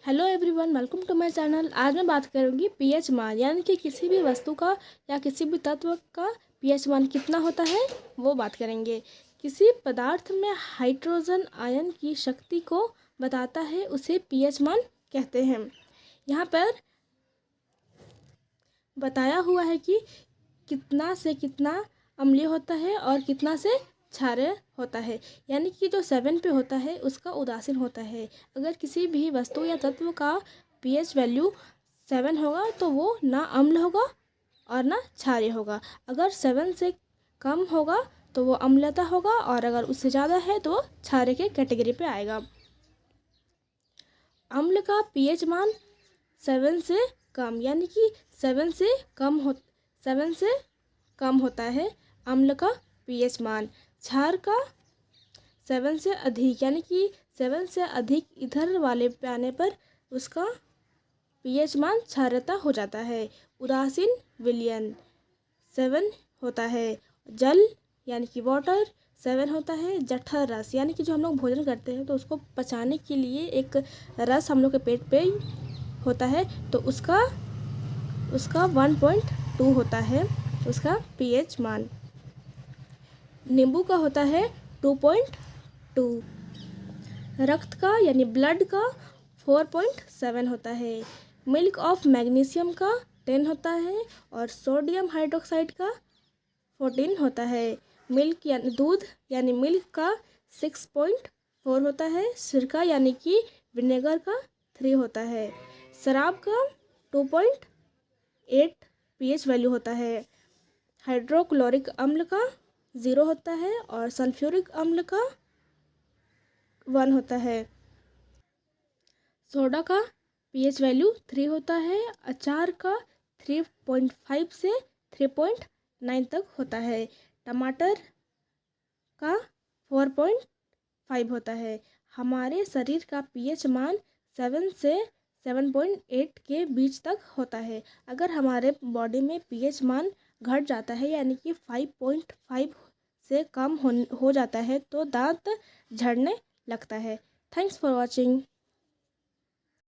Hello everyone, welcome to my channel. आज मैं बात करूंगी पीएच मान, यानी कि किसी भी वस्तु का या किसी भी तत्व का पीएच मान कितना होता है वो बात करेंगे। किसी पदार्थ में हाइड्रोजन आयन की शक्ति को बताता है, उसे पीएच मान कहते हैं। यहाँ पर बताया हुआ है कि कितना से कितना अम्लीय होता है और कितना से क्षारीय होता है, यानी कि जो 7 पे होता है उसका उदासीन होता है। अगर किसी भी वस्तु या तत्व का पीएच वैल्यू 7 होगा तो वो ना अम्ल होगा और ना क्षारीय होगा। अगर 7 से कम होगा तो वो अम्लता होगा, और अगर उससे ज़्यादा है तो वो क्षारीय के कैटेगरी पे आएगा। अम्ल का पीएच मान 7 से कम, यानी कि 7 से कम होता है अम्ल का पीएच मान। क्षार का 7 से अधिक, यानी कि 7 से अधिक इधर वाले पे आने पर उसका पीएच मान क्षारता हो जाता है। उदासीन विलयन 7 होता है। जल यानी कि वाटर 7 होता है। जठर रस यानी कि जो हम लोग भोजन करते हैं तो उसको पचाने के लिए एक रस हम लोग के पेट पे होता है, तो उसका 1.2 होता है उसका पीएच मान। नींबू का होता है 2.2। रक्त का यानी ब्लड का 4.7 होता है। मिल्क ऑफ मैग्नीशियम का 10 होता है और सोडियम हाइड्रोक्साइड का 14 होता है। मिल्क यानी दूध यानी मिल्क का 6.4 होता है। सिरका यानी कि विनेगर का 3 होता है। शराब का 2.8 पीएच वैल्यू होता है। हाइड्रोक्लोरिक अम्ल का 0 होता है और सल्फ्यूरिक अम्ल का 1 होता है। सोडा का पीएच वैल्यू 3 होता है। अचार का 3.5 से 3.9 तक होता है। टमाटर का 4.5 होता है। हमारे शरीर का पीएच मान 7 से 7.8 के बीच तक होता है। अगर हमारे बॉडी में पीएच मान घट जाता है, यानी कि 5.5 से कम हो जाता है, तो दांत झड़ने लगता है। Thanks for watching.